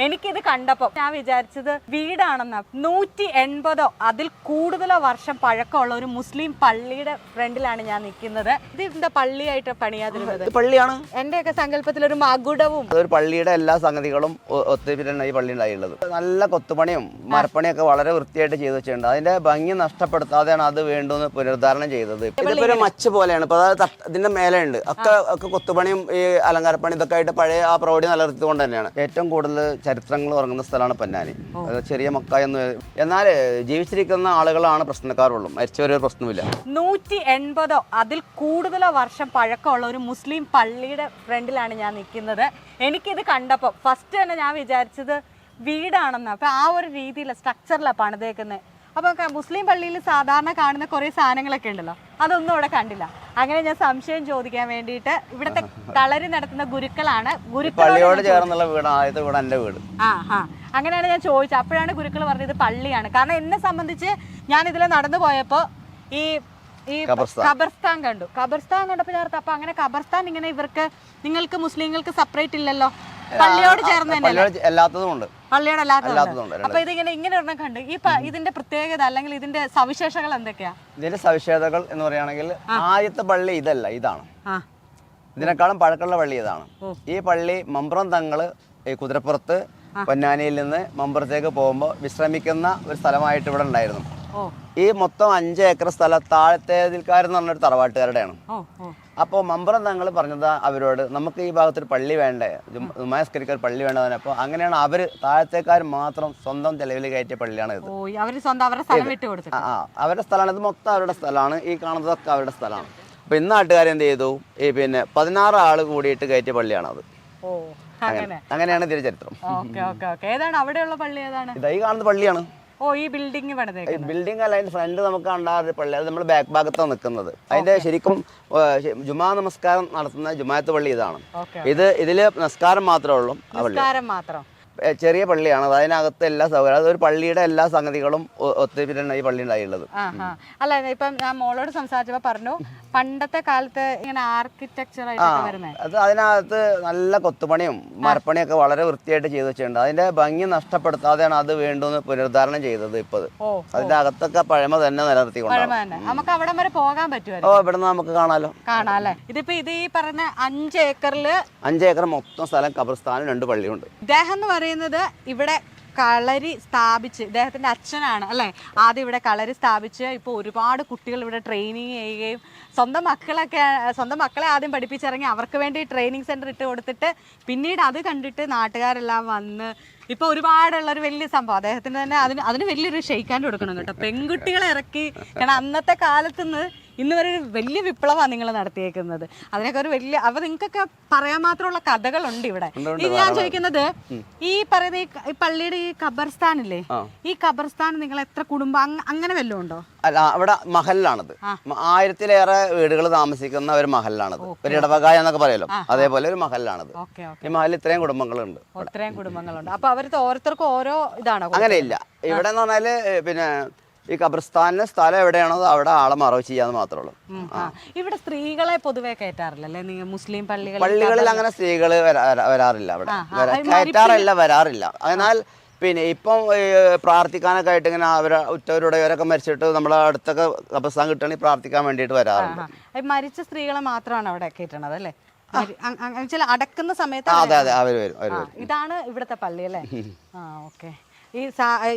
എനിക്കിത് കണ്ടപ്പോൾ ഞാൻ വിചാരിച്ചത് വീടാണെന്നാ. 180 അതിൽ കൂടുതലോ വർഷം പഴക്കമുള്ള ഒരു മുസ്ലിം പള്ളിയുടെ ഫ്രണ്ടിലാണ് ഞാൻ നിൽക്കുന്നത്. ഇത് എന്താ പള്ളിയായിട്ട് പണിയാതിരുന്നത്? പള്ളിയാണ്. എന്റെയൊക്കെ സങ്കല്പത്തിൽ ഒരു മകുടവും അതൊരു പള്ളിയുടെ എല്ലാ സംഗതികളും ഒത്തുപിരിയാണ് ഈ പള്ളി ഉണ്ടായിട്ടുള്ളത്. നല്ല കൊത്തുപണിയും മരപ്പണിയൊക്കെ വളരെ വൃത്തിയായിട്ട് ചെയ്തു വെച്ചിട്ടുണ്ട്. അതിന്റെ ഭംഗി നഷ്ടപ്പെടുത്താതെയാണ് അത് വേണ്ടുമെന്ന് പുനരുദ്ധാരണം ചെയ്തത്. ഇതിപ്പോ ഒരു മച്ച് പോലെയാണ്. ഇപ്പൊ അതായത് ഇതിന്റെ മേലെ ഉണ്ട് ഒക്കെ കൊത്തുപണിയും ഈ അലങ്കാരപ്പണി ഇതൊക്കെ ആയിട്ട് പഴയ ആ പ്രൗഢി നിലനിർത്തിക്കൊണ്ട് തന്നെയാണ്. ഏറ്റവും കൂടുതൽ ചരിത്രങ്ങൾ ഉറങ്ങുന്ന സ്ഥലമാണ് പൊന്നാനി. ചെറിയ മക്ക എന്ന്. എന്നാൽ ജീവിച്ചിരിക്കുന്ന ആളുകളാണ് പ്രശ്നക്കാരുള്ളൂ, മരിച്ചവരൊരു പ്രശ്നമില്ല. 180 അതിൽ കൂടുതലോ വർഷം പഴക്കമുള്ള ഒരു മുസ്ലിം പള്ളിയുടെ ഫ്രണ്ടിലാണ് ഞാൻ നിൽക്കുന്നത്. എനിക്കിത് കണ്ടപ്പോൾ ഫസ്റ്റ് തന്നെ ഞാൻ വിചാരിച്ചത് വീടാണെന്ന്. അപ്പൊ ആ ഒരു രീതിയിലെ സ്ട്രക്ചറിലാണ് പണിതേക്കുന്നത്. അപ്പൊ മുസ്ലിം പള്ളിയിൽ സാധാരണ കാണുന്ന കുറെ സാധനങ്ങളൊക്കെ ഉണ്ടല്ലോ, അതൊന്നും ഇവിടെ കണ്ടില്ല. അങ്ങനെ ഞാൻ സംശയം ചോദിക്കാൻ വേണ്ടിയിട്ട് ഇവിടുത്തെ കളരി നടത്തുന്ന ഗുരുക്കളാണ്. പള്ളിയോട് ചേർന്നുള്ള വീടാണ് ഇവിടെ എന്റെ വീട്. അങ്ങനെയാണ് ഞാൻ ചോദിച്ചത്. അപ്പോഴാണ് ഗുരുക്കൾ പറഞ്ഞത് പള്ളിയാണ്. കാരണം എന്നെ സംബന്ധിച്ച് ഞാൻ ഇതിൽ നടന്നു പോയപ്പോ ഈ ഖബർസ്ഥാൻ കണ്ടു. ഖബർസ്ഥാൻ കണ്ടപ്പോൾ ഞാൻ അപ്പൊ അങ്ങനെ ഖബർസ്ഥാൻ ഇങ്ങനെ നിങ്ങൾക്ക് മുസ്ലിങ്ങൾക്ക് സെപ്പറേറ്റ് ഇല്ലല്ലോ, പള്ളിയോട് ചേർന്ന് പള്ളിയോട് അല്ലാത്തതുണ്ട്. അപ്പൊ ഇങ്ങനെ ഒരെണ്ണം കണ്ടു. ഇതിന്റെ പ്രത്യേകത അല്ലെങ്കിൽ ഇതിന്റെ സവിശേഷതകൾ എന്തൊക്കെയാ? ഇതിന്റെ സവിശേഷതകൾ എന്ന് പറയുകയാണെങ്കിൽ ആദ്യത്തെ പള്ളി ഇതല്ല, ഇതാണ്. ഇതിനേക്കാളും പഴക്കമുള്ള പള്ളി ഇതാണ്. ഈ പള്ളി മമ്പ്രം തങ്ങള് ഈ കുതിരപ്പുറത്ത് പൊന്നാനിയിൽ നിന്ന് മമ്പ്രത്തേക്ക് പോകുമ്പോൾ വിശ്രമിക്കുന്ന ഒരു സ്ഥലമായിട്ട് ഇവിടെ ഉണ്ടായിരുന്നു. ഈ മൊത്തം 5 ഏക്കർ സ്ഥലം താഴത്തേതിൽക്കാരെന്ന് പറഞ്ഞൊരു തറവാട്ടുകാരുടെയാണ്. അപ്പോൾ മമ്പ്രം തങ്ങൾ പറഞ്ഞത് അവരോട് നമുക്ക് ഈ ഭാഗത്തൊരു പള്ളി വേണ്ടേ, ജുമാസ്കരിക്കാൻ പള്ളി വേണ്ടതാണ്. അപ്പോൾ അങ്ങനെയാണ് അവര് താഴത്തേക്കാർ മാത്രം സ്വന്തം ചെലവിൽ കയറ്റിയ പള്ളിയാണ് ഇത്. അവരുടെ സ്ഥലമാണ് ഇത്, മൊത്തം അവരുടെ സ്ഥലമാണ്. ഈ കാണുന്നതൊക്കെ അവരുടെ സ്ഥലമാണ്. അപ്പൊ ഇന്ന് നാട്ടുകാരെന്ത് ചെയ്തു, ഈ 16 ആള് കൂടിയിട്ട് കയറ്റിയ പള്ളിയാണ് അത്. അങ്ങനെയാണ് ഇതിന്റെ ചരിത്രം. ഇതായി കാണുന്ന പള്ളിയാണ്. ഈ ബിൽഡിംഗ് അല്ല, അതിന്റെ ഫ്രണ്ട് നമുക്ക് കണ്ടാറ് പള്ളി. അത് നമ്മൾ ബാക്ക് ഭാഗത്താണ് നിൽക്കുന്നത്. അതിന്റെ ശരിക്കും ജുമാ നമസ്കാരം നടത്തുന്ന ജുമാഅത്ത് പള്ളി ഇതാണ്. ഇതില് നമസ്കാരം മാത്രമേ ഉള്ളൂ. ചെറിയ പള്ളിയാണ്. അതിനകത്ത് എല്ലാ സൗകര്യം, അതൊരു പള്ളിയുടെ എല്ലാ സംഗതികളും ഒത്തുപിരിയാണ് ഈ പള്ളി ഉണ്ടായിട്ടുള്ളത്. അല്ല, ഇപ്പം ഞാൻ മോളോട് സംസാരിച്ചപ്പോ പറഞ്ഞു പണ്ടത്തെ കാലത്ത് ഇങ്ങനെ ആർക്കിടെക്ചർ അത് അതിനകത്ത് നല്ല കൊത്തുപണിയും മരപ്പണിയൊക്കെ വളരെ വൃത്തിയായിട്ട് ചെയ്തു വെച്ചിട്ടുണ്ട്. അതിന്റെ ഭംഗി നഷ്ടപ്പെടുത്താതെയാണ് അത് വേണ്ടുമെന്ന് പുനരുദ്ധാരണം ചെയ്തത്. ഇപ്പൊ അതിന്റെ അകത്തൊക്കെ പഴമ തന്നെ നിലനിർത്തിക്കൊണ്ട് നമുക്ക് അവിടെ വരെ പോകാൻ പറ്റുമോ? ഇവിടെ നമുക്ക് കാണാല്ലേ. ഇതിപ്പോ ഇത് ഈ പറഞ്ഞ 5 ഏക്കർ മൊത്തം സ്ഥലം ഖബർസ്ഥാനും 2 പള്ളിയുണ്ട്. ഇദ്ദേഹം എന്ന് പറയുന്നത് ഇവിടെ കളരി സ്ഥാപിച്ച്, ഇദ്ദേഹത്തിന്റെ അച്ഛനാണ് അല്ലെ ആദ്യം ഇവിടെ കളരി സ്ഥാപിച്ച് ഇപ്പൊ ഒരുപാട് കുട്ടികൾ ഇവിടെ ട്രെയിനിങ് ചെയ്യുകയും സ്വന്തം മക്കളെ ആദ്യം പഠിപ്പിച്ചിറങ്ങി അവർക്ക് വേണ്ടി ട്രെയിനിങ് സെന്റർ ഇട്ട് കൊടുത്തിട്ട് പിന്നീട് അത് കണ്ടിട്ട് നാട്ടുകാരെല്ലാം വന്ന് ഇപ്പൊ ഒരുപാടുള്ളൊരു വലിയ സംഭവം. അദ്ദേഹത്തിന് തന്നെ അതിന് വലിയൊരു ഷെയ്ക്കാൻഡ് കൊടുക്കണം കേട്ടോ. പെൺകുട്ടികളെ ഇറക്കി, കാരണം അന്നത്തെ കാലത്തുനിന്ന് ഇന്ന് വരെ ഒരു വലിയ വിപ്ലവമാണ് നിങ്ങൾ നടത്തിയേക്കുന്നത്. അതിനൊക്കെ ഒരു വലിയ അപ്പൊ നിങ്ങൾക്കൊക്കെ പറയാൻ മാത്രമുള്ള കഥകളുണ്ട് ഇവിടെ. ഇത് ഞാൻ ചോദിക്കുന്നത്, ഈ പറയുന്ന ഈ പള്ളിയുടെ ഈ ഖബർസ്ഥാനില്ലേ, ഈ ഖബർസ്ഥാൻ നിങ്ങൾ എത്ര കുടുംബം അങ്ങനെ വല്ലതും ഉണ്ടോ? അല്ല, അവിടെ മഹലിലാണത്. 1000-ലേറെ വീടുകൾ താമസിക്കുന്ന ഒരു മഹലിലാണത്. ഒരു ഇടവകായ എന്നൊക്കെ പറയല്ലോ, അതേപോലെ ഒരു മഹലിലാണത്. ഈ മഹലിൽ ഇത്രയും കുടുംബങ്ങളുണ്ട്. അപ്പൊ അവർക്ക് ഓരോരുത്തർക്കും ഓരോ ഇതാണോ? അങ്ങനെയില്ല. ഇവിടെ എന്ന് പറഞ്ഞാല് ഈ ഖബർസ്ഥാനിന്റെ സ്ഥലം എവിടെയാണോ അവിടെ ആളെ മറവ് ചെയ്യാന്ന് മാത്രമേ ഉള്ളൂ. ഇവിടെ സ്ത്രീകളെ പൊതുവെ കയറ്റാറില്ലല്ലേ നിങ്ങൾ മുസ്ലിം പള്ളികളിൽ? അങ്ങനെ സ്ത്രീകള് വരാറില്ല. അവിടെ കയറ്റാറില്ല, വരാറില്ല. എന്നാൽ ഇപ്പം പ്രാർത്ഥിക്കാനൊക്കെ ആയിട്ട് ഇങ്ങനെ ഉറ്റവരുടെ ഇവരൊക്കെ മരിച്ചിട്ട് നമ്മളെ അടുത്തൊക്കെ ഖബർസ്ഥാൻ കിട്ടണമെങ്കിൽ പ്രാർത്ഥിക്കാൻ വേണ്ടിയിട്ട് വരാറുണ്ട്. മരിച്ച സ്ത്രീകളെ മാത്രമാണ് അവിടെ കയറ്റണത് അല്ലേ? അടക്കുന്ന സമയത്ത് അവര് വരും. ഇതാണ് ഇവിടുത്തെ പള്ളി അല്ലേ? ഓക്കെ.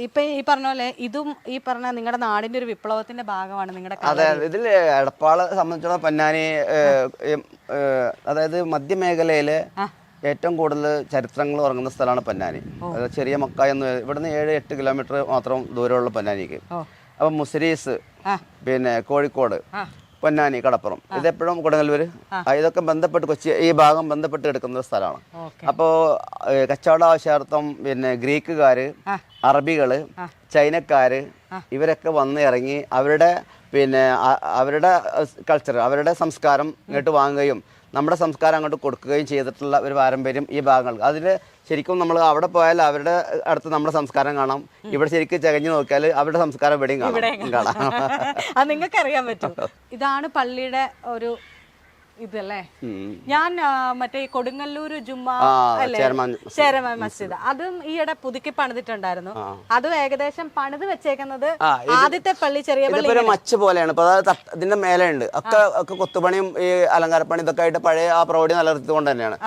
ഇപ്പൊ ഈ പറഞ്ഞ പോലെ ഇതും ഈ പറഞ്ഞ നിങ്ങളുടെ നാടിന്റെ ഒരു വിപ്ലവത്തിന്റെ ഭാഗമാണ് നിങ്ങളുടെ. അതെ, ഇതിൽ എടപ്പാളെ സംബന്ധിച്ചിടത്തോളം പൊന്നാനി അതായത് മധ്യമേഖലയില് ഏറ്റവും കൂടുതൽ ചരിത്രങ്ങൾ ഉറങ്ങുന്ന സ്ഥലമാണ് പൊന്നാനി. ചെറിയ മക്ക എന്ന്. ഇവിടുന്ന് 7-8 കിലോമീറ്റർ മാത്രം ദൂരമുള്ള പൊന്നാനിക്ക്. അപ്പൊ മുസിരീസ്, കോഴിക്കോട്, പൊന്നാനി, കടപ്പുറം, ഇതെപ്പോഴും കൊടുങ്ങല്ലൂര്, ഇതൊക്കെ ബന്ധപ്പെട്ട് കൊച്ചി ഈ ഭാഗം ബന്ധപ്പെട്ട് കിടക്കുന്ന ഒരു സ്ഥലമാണ്. അപ്പോൾ കച്ചവട ആവശ്യാർത്ഥം ഗ്രീക്കുകാര്, അറബികള്, ചൈനക്കാര് ഇവരൊക്കെ വന്ന് ഇറങ്ങി അവരുടെ അവരുടെ കൾച്ചർ, അവരുടെ സംസ്കാരം ഇങ്ങോട്ട് വാങ്ങുകയും നമ്മുടെ സംസ്കാരം അങ്ങോട്ട് കൊടുക്കുകയും ചെയ്തിട്ടുള്ള ഒരു പാരമ്പര്യം ഈ ഭാഗങ്ങൾക്ക്. അതിൽ ശരിക്കും നമ്മൾ അവിടെ പോയാൽ അവരുടെ അടുത്ത് നമ്മുടെ സംസ്കാരം കാണാം. ഇവിടെ ശരിക്കും ചകഞ്ഞു നോക്കിയാൽ അവരുടെ സംസ്കാരം ഇവിടെയും കാണാം. അത് നിങ്ങൾക്ക് അറിയാൻ പറ്റും. ഇതാണ് പള്ളിയുടെ ഒരു ഇതല്ലേ ഞാൻ മറ്റേ കൊടുങ്ങല്ലൂര് ജുമ്മ അല്ലേ ചേരമാൻ മസ്ജിദ് അതും ഈയിടെ പുതുക്കി പണിതിട്ടുണ്ടായിരുന്നു. അതും ഏകദേശം പണിത് വെച്ചേക്കുന്നത് ആദ്യത്തെ പള്ളി ചെറിയ പള്ളി ഒരു മച്ച് പോലെയാണ്. ഇപ്പൊ ഇതിന്റെ മേലെ ഉണ്ട് ഒക്കെ കൊത്തുപണിയും ഈ അലങ്കാരപ്പണി ഇതൊക്കെ ആയിട്ട് പഴയ ആ പ്രൗഢി നിലനിർത്തിക്കൊണ്ട് തന്നെയാണ്.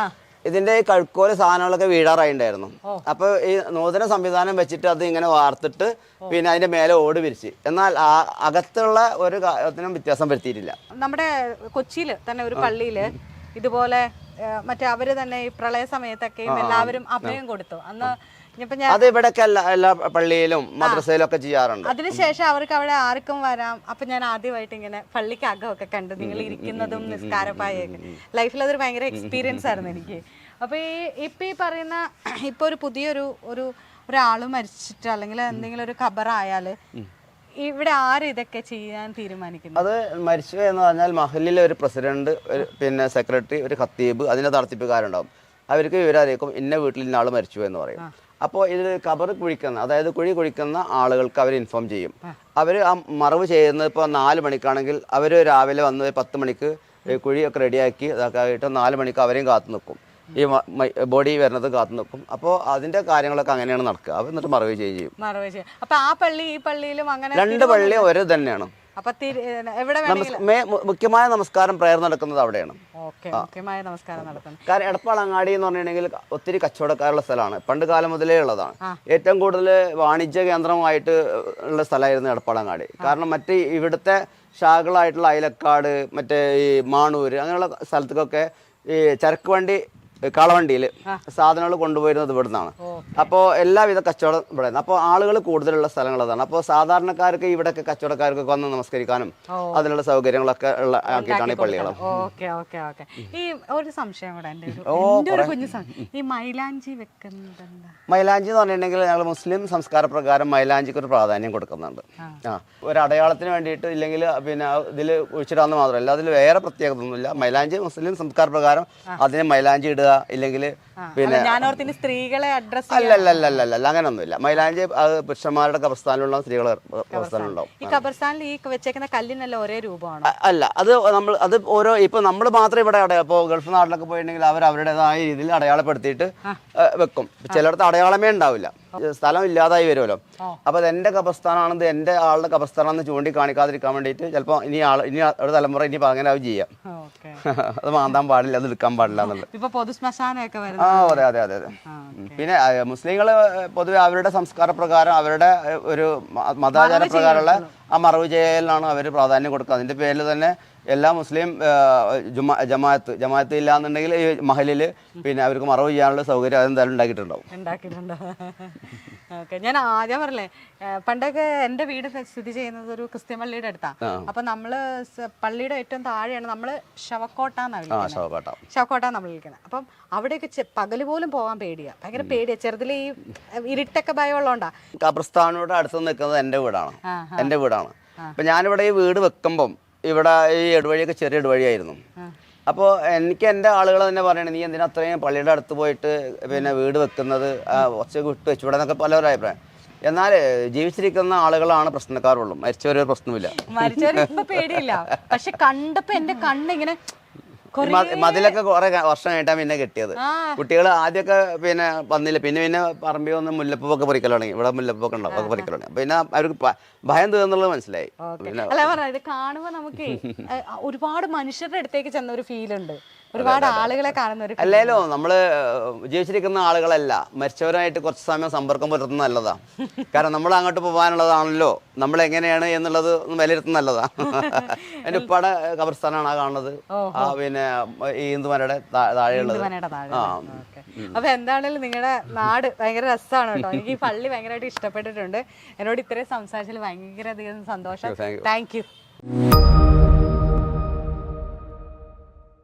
ഇതിന്റെ കഴുക്കോല് സാധനങ്ങളൊക്കെ വീഴാറായിണ്ടായിരുന്നു. അപ്പൊ ഈ നൂതന സംവിധാനം വെച്ചിട്ട് അത് ഇങ്ങനെ വാർത്തിട്ട് പിന്നെ അതിന്റെ മേലെ ഓട് വിരിച്ച്, എന്നാൽ അകത്തുള്ള ഒരു കാര്യത്തിനും വ്യത്യാസം വരുത്തിയിട്ടില്ല. നമ്മുടെ കൊച്ചിയില് തന്നെ ഒരു പള്ളിയില് ഇതുപോലെ മറ്റേ അവര് തന്നെ ഈ പ്രളയ സമയത്തൊക്കെയും എല്ലാവരും അഭയം കൊടുത്തു. അന്ന് അത് ഇവിടെയൊക്കെ എല്ലാ പള്ളിയിലും മദ്രസയിലും ഒക്കെ ചെയ്യാറുണ്ട്. അതിനുശേഷം അവർക്ക് അവിടെ ആർക്കും വരാം. അപ്പൊ ഞാൻ ആദ്യമായിട്ട് ഇങ്ങനെ പള്ളിക്ക് അകമൊക്കെ കണ്ടു, നിങ്ങൾ ഇരിക്കുന്നതും നിസ്കാരപ്പായൊക്കെ. ലൈഫിൽ അതൊരു ഭയങ്കര എക്സ്പീരിയൻസ് ആയിരുന്നു എനിക്ക്. അപ്പൊ ഇപ്പൊ ഈ പറയുന്ന ഇപ്പൊ ഒരു പുതിയൊരു ഒരാള് മരിച്ചിട്ട് അല്ലെങ്കിൽ എന്തെങ്കിലും ഒരു ഖബറായാല് ഇവിടെ ആര് ഇതൊക്കെ ചെയ്യാൻ തീരുമാനിക്കുന്നു? അത് മരിച്ചു എന്ന് പറഞ്ഞാൽ മഹലിലെ ഒരു പ്രസിഡന്റ്, പിന്നെ സെക്രട്ടറി, ഒരു ഖത്തീബ്, അതിന്റെ നടത്തിപ്പുകാരുണ്ടാവും. അവർക്ക് വിവരറിയിക്കും ഇന്ന വീട്ടിൽ ഇന്ന ആള് മരിച്ചു എന്ന് പറയും. അപ്പോൾ ഇത് ഖബർ കുഴിക്കുന്ന, അതായത് കുഴി കുഴിക്കുന്ന ആളുകൾക്ക് അവർ ഇൻഫോം ചെയ്യും. അവർ ആ മറവ് ചെയ്യുന്നത് ഇപ്പോൾ 4 മണിക്കാണെങ്കിൽ അവർ രാവിലെ വന്ന് 10 മണിക്ക് കുഴിയൊക്കെ റെഡിയാക്കി അതൊക്കെ ആയിട്ട് 4 മണിക്ക് അവരെയും കാത്തു നിൽക്കും. ഈ ബോഡി വരുന്നത് കാത്തു നിൽക്കും. അപ്പോൾ അതിന്റെ കാര്യങ്ങളൊക്കെ അങ്ങനെയാണ് നടക്കുക. അവർ എന്നിട്ട് മറവ് ചെയ്യും. അപ്പൊ ആ പള്ളി ഈ പള്ളിയിലും അങ്ങനെ 2 പള്ളിയും ഒരേ തന്നെയാണ്. മുഖ്യമായ നമസ്കാരം പ്രയർ നടക്കുന്നത് അവിടെയാണ്. കാരണം എടപ്പാളങ്ങാടി എന്ന് പറഞ്ഞിട്ടുണ്ടെങ്കിൽ ഒത്തിരി കച്ചവടക്കാരുള്ള സ്ഥലമാണ്. പണ്ട് കാലം മുതലേ ഉള്ളതാണ്. ഏറ്റവും കൂടുതൽ വാണിജ്യ കേന്ദ്രമായിട്ട് ഉള്ള സ്ഥലമായിരുന്നു എടപ്പാളങ്ങാടി. കാരണം മറ്റ് ഇവിടുത്തെ ശാഖകളായിട്ടുള്ള അയലക്കാട്, മറ്റേ ഈ മാണൂര് അങ്ങനെയുള്ള സ്ഥലത്തേക്കൊക്കെ ഈ ചരക്ക് വണ്ടി, കാളവണ്ടിയിൽ സാധനങ്ങൾ കൊണ്ടുപോയിരുന്നത് ഇവിടെ നിന്നാണ്. അപ്പോൾ എല്ലാവിധ കച്ചവടം ഇവിടെ. അപ്പോൾ ആളുകൾ കൂടുതലുള്ള സ്ഥലങ്ങൾ അതാണ്. അപ്പോൾ സാധാരണക്കാർക്ക് ഇവിടെയൊക്കെ കച്ചവടക്കാർക്കൊക്കെ വന്ന് നമസ്കരിക്കാനും അതിനുള്ള സൗകര്യങ്ങളൊക്കെ ഉള്ള ആക്കിയിട്ടാണ് ഈ പള്ളികൾ. ഈ ഒരു സംശയം കൂടെ, ഈ മൈലാഞ്ചി വെക്കുന്നത്, മൈലാഞ്ചി എന്ന് പറഞ്ഞിട്ടുണ്ടെങ്കിൽ ഞങ്ങൾ മുസ്ലിം സംസ്കാര പ്രകാരം മൈലാഞ്ചിക്ക് ഒരു പ്രാധാന്യം കൊടുക്കുന്നുണ്ട്. ഒരു അടയാളത്തിന് വേണ്ടിയിട്ട്, ഇല്ലെങ്കിൽ പിന്നെ ഇതിൽ ഒഴിച്ചിടാന്ന് മാത്രമല്ല, അതിൽ വേറെ പ്രത്യേകത ഒന്നുമില്ല. മൈലാഞ്ചി മുസ്ലിം സംസ്കാര പ്രകാരം അതിന് മൈലാഞ്ചി ഇടുക, ഇല്ലെങ്കിൽ പിന്നെ സ്ത്രീകളെ അഡ്രസ് അല്ലല്ല അങ്ങനൊന്നുമില്ല. മൈലാഞ്ചി അത് പുരുഷന്മാരുടെ കബർസ്ഥാനിലുള്ള സ്ത്രീകളെ കബർസ്ഥാനുണ്ടാവും. ഈ കബർസ്ഥാനിൽ ഈ വെച്ചേക്കുന്ന കല്ലിനല്ല ഒരേ രൂപമാണ്? അല്ല, അത് ഓരോ ഇപ്പൊ നമ്മൾ മാത്രം ഇവിടെ ഇപ്പോൾ ഗൾഫ് നാട്ടിലൊക്കെ പോയിട്ടുണ്ടെങ്കിൽ അവർ അവരുടേതായ രീതിയിൽ അടയാളപ്പെടുത്തിയിട്ട് വെക്കും. ചിലയിടത്ത് അടയാളമേ ഉണ്ടാവില്ല, സ്ഥലം ഇല്ലാതായി വരുമല്ലോ. അപ്പൊ അത് എന്റെ കബർസ്ഥാനാണെന്ന്, എന്റെ ആളുടെ കബർസ്ഥാനാണെന്ന് ചൂണ്ടിക്കാണിക്കാതിരിക്കാൻ വേണ്ടിയിട്ട് ചിലപ്പോൾ ഇനി ഒരു തലമുറ ഇനി അങ്ങനെ അത് ചെയ്യാം. അത് മാന്താൻ പാടില്ല, അത് എടുക്കാൻ പാടില്ല എന്നുള്ളത്. അതെ. പിന്നെ മുസ്ലിങ്ങള് പൊതുവെ അവരുടെ സംസ്കാര പ്രകാരം, അവരുടെ ഒരു മതാചാര പ്രകാരമുള്ള ആ മറവ് ചെയ്യലിനാണ് അവർ പ്രാധാന്യം കൊടുക്കുക. അതിന്റെ പേരിൽ തന്നെ എല്ലാ മുസ്ലിം ജമാഅത്ത് ഇല്ല എന്നുണ്ടെങ്കിൽ ഈ മഹലിൽ പിന്നെ അവർക്ക് മറവ് ചെയ്യാനുള്ള സൗകര്യം അതെന്തായാലും ഉണ്ടാക്കിയിട്ടുണ്ടാവും. ഞാൻ ആദ്യം പറഞ്ഞേ, പണ്ടൊക്കെ എന്റെ വീട് സ്ഥിതി ചെയ്യുന്നത് ഒരു ക്രിസ്ത്യൻ പള്ളിയുടെ അടുത്താണ്. അപ്പൊ നമ്മള് പള്ളിയുടെ ഏറ്റവും താഴെയാണ് നമ്മള് ശവക്കോട്ട നമ്മൾ വിളിക്കുന്നത്. അപ്പം അവിടെയൊക്കെ പകല് പോലും പോകാൻ പേടിയാ, ഭയങ്കര പേടിയാ. ചെറുതിൽ ഈ ഇരുട്ടൊക്കെ ഭയമുള്ളതുകൊണ്ടാ. ഖബർസ്ഥാനോട് അടുത്ത് നിൽക്കുന്നത് എന്റെ വീടാണ്. അപ്പൊ ഞാനിവിടെ ഈ വീട് വെക്കുമ്പം ഇവിടെ ഈ ഇടവഴിയൊക്കെ ചെറിയ ഇടവഴിയായിരുന്നു. അപ്പോൾ എനിക്ക് എൻ്റെ ആളുകൾ തന്നെ പറയണേ, നീ എന്തിനാ അത്രയും പള്ളിയുടെ അടുത്ത് പോയിട്ട് പിന്നെ വീട് വെക്കുന്നത്, കുറച്ച് വിട്ട് വെച്ചുവിടെ എന്നൊക്കെ പലരും അഭിപ്രായം. എന്നാൽ ജീവിച്ചിരിക്കുന്ന ആളുകളാണ് പ്രശ്നക്കാരുള്ളൂ, മരിച്ചവരൊരു പ്രശ്നമില്ല. പേടിയില്ല. പക്ഷെ കണ്ടപ്പോ എന്റെ കണ്ണിങ്ങനെ മതിലൊക്കെ കുറെ വർഷം കഴിഞ്ഞാൽ പിന്നെ കെട്ടിയത്. കുട്ടികൾ ആദ്യമൊക്കെ പിന്നെ വന്നില്ല, പിന്നെ പറമ്പിൽ ഒന്ന് മുല്ലപ്പൊക്കെ പറിക്കൽ തുടങ്ങി. ഇവിടെ മുല്ലപ്പൊക്കെ ഉണ്ടാവും, ഒക്കെ പറിക്കൽ തുടങ്ങി. പിന്നെ അവർക്ക് ഭയം തീർന്നുള്ളത് മനസ്സിലായി. ഇത് കാണുമ്പോ നമുക്ക് ഒരുപാട് മനുഷ്യരുടെ അടുത്തേക്ക് ചെന്ന ഒരു ഫീൽ ഉണ്ട്, ഒരുപാട് ആളുകളെ കാണുന്ന ഒരു. അല്ലല്ലോ, നമ്മള് ജീവിച്ചിരിക്കുന്ന ആളുകളല്ല, മരിച്ചവരായിട്ട് കുറച്ച് സമയം സമ്പർക്കം പുലർത്തുന്നത് നല്ലതാ. കാരണം നമ്മൾ അങ്ങോട്ട് പോകാനുള്ളതാണല്ലോ, നമ്മൾ എങ്ങനെയാണ് എന്നുള്ളത് വിലയിരുത്തുന്നത് നല്ലതാ. അതിന്റെ ഉപ്പാടെ ഖബർസ്ഥാനാണ് ആ കാണുന്നത്, പിന്നെ ഈ ഹിന്ദുമലയുടെ താഴെയുള്ളത്. അപ്പൊ എന്താണെങ്കിലും നിങ്ങളുടെ നാട് ഭയങ്കര രസമാണ് കേട്ടോ. എനിക്ക് ഈ പള്ളി ഭയങ്കരമായിട്ട് ഇഷ്ടപ്പെട്ടിട്ടുണ്ട്. എന്നോട് ഇത്രയും സംസാരിച്ചതിൽ ഭയങ്കര അധികം സന്തോഷം. Thank you.